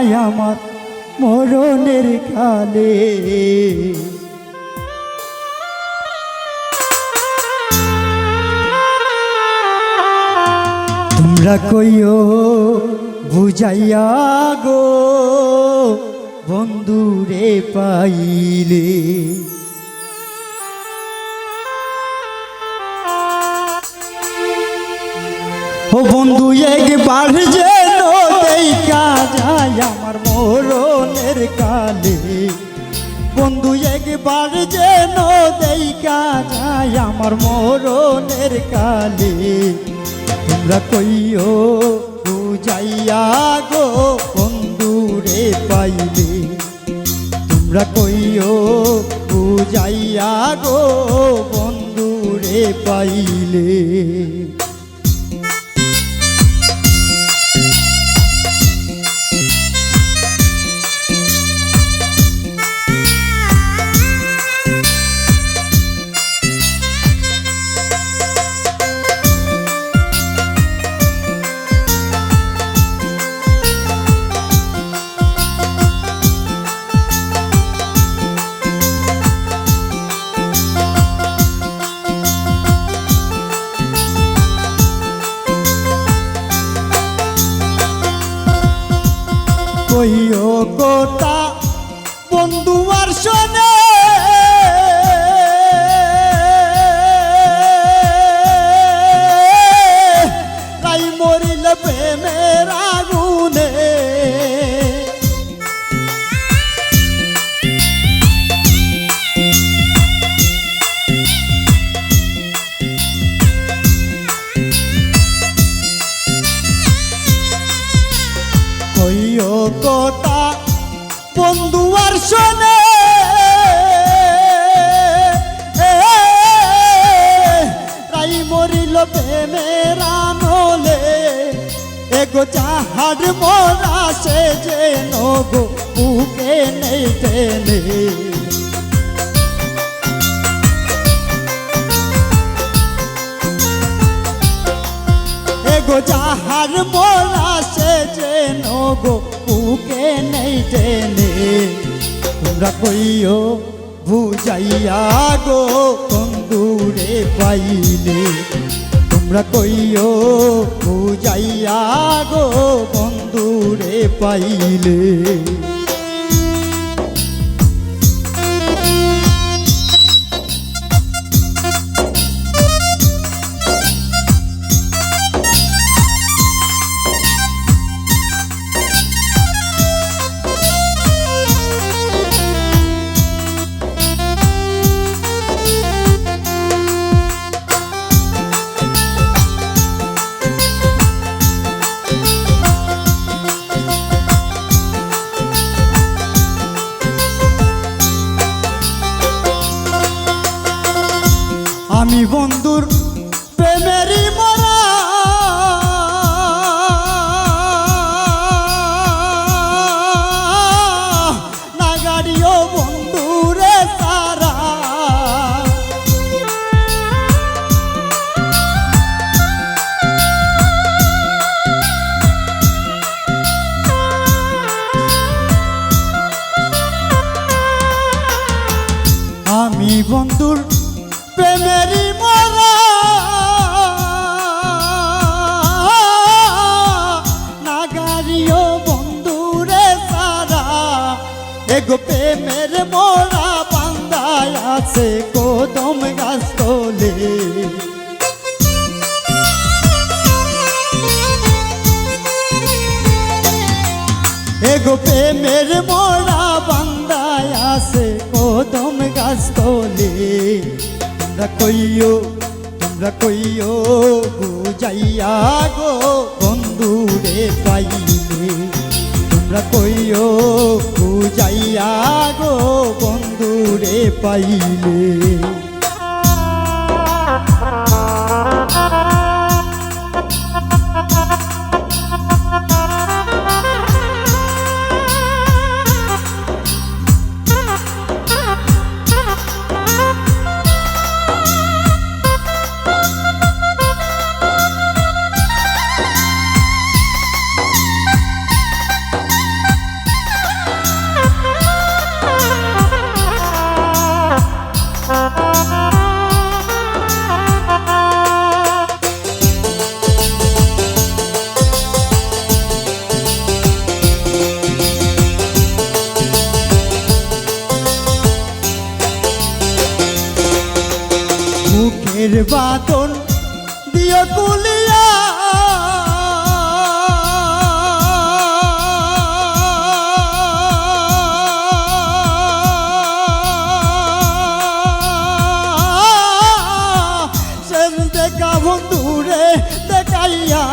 যায় আমার মরণের কালে। তোমরা কইও বুঝাইয়া গো বন্ধুরে পাইলে, ও বন্ধু একবার যেন দেখা যায় আমার মরণের কালে। বন্ধু একবার যেন দেখা যায় আমার মরণের কালে। তোমরা কইও বুঝাইয়া গো বন্ধুরে পাইলে, তোমরা কইও বুঝাইয়া গো বন্ধুরে পাইলে। কইও কোটা বন্ধু আর শোনে, রাই মরিল প্রেমের আগুনে। কইও কোটা বন্ধু আর শোনে, রাই মরিল প্রেমের আনলে। এগো যাহার মোরা সে যেন গো বুকে নেই টেনে। এগো যাহার মোরা সে যেন গো বুকে নেই টেনে। তোমরা কইও বুঝাইয়া গো বন্ধুরে পাইলে, তোমরা কইও বুঝাইয়া গো বন্ধুরে পাইলে। আমি বন্ধুর প্রেমেরই মরা, না গাড়িও বন্ধুরে তারা। আমি বন্ধুর প্রেমেরই মরা, না গাড়িও বন্ধুরে সারা। এগো প্রেমের মোরা বান্ধায় আছে কদম গাছ তলে। এগো প্রেমের মোরা বান্ধায় আছে কদম গাছ তলে। তোমরা কইও বুঝাইয়া গো বন্ধুরে পাইলে, তোমরা কইও বুঝাইয়া গো বন্ধুরে পাইলে। বাদন দিও কুলিয়া শেষ দেখা বন্ধুরে দেখাইয়া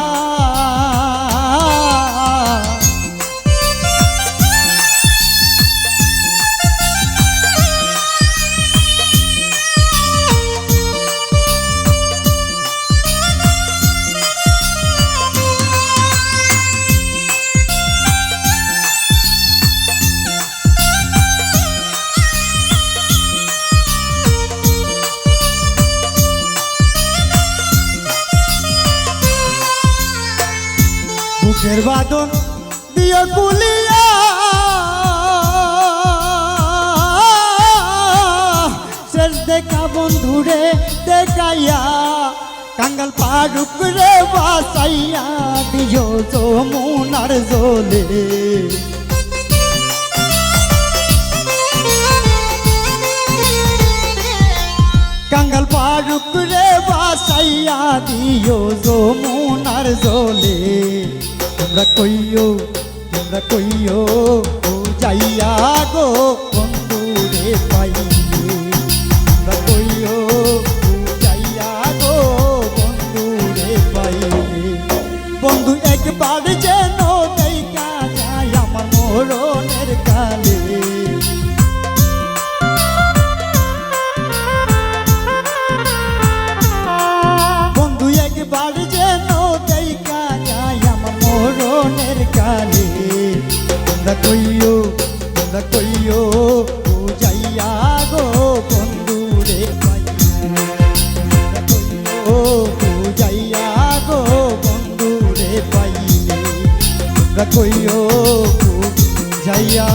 বুকের বাদন দিও কুলিয়া শেষ দেখা বন্ধুরে দেখাইয়া কাঙ্গাল পাড়ুক রে বাসাইয়া দিও যমুনার জলে কাঙ্গাল পাড়ুক রে বাসাইয়া দিও যমুনার জলে তোমরা কইও ও যাইয়া গো বন্ধু রে পাইলে তোমরা কইও ও যাইয়া গো বন্ধু রে পাইলে বন্ধু একবার যেন দেখা যায় আমার মরণের কালে বন্ধু একবার যেন দেখা যায় আমার মরণের কালে তোমরা কইও ও যাইয়া গো বন্ধু রে পাইলে তোমরা কইও ও যাইয়া গো বন্ধু রে পাইলে তোমরা কইও ও যাইয়া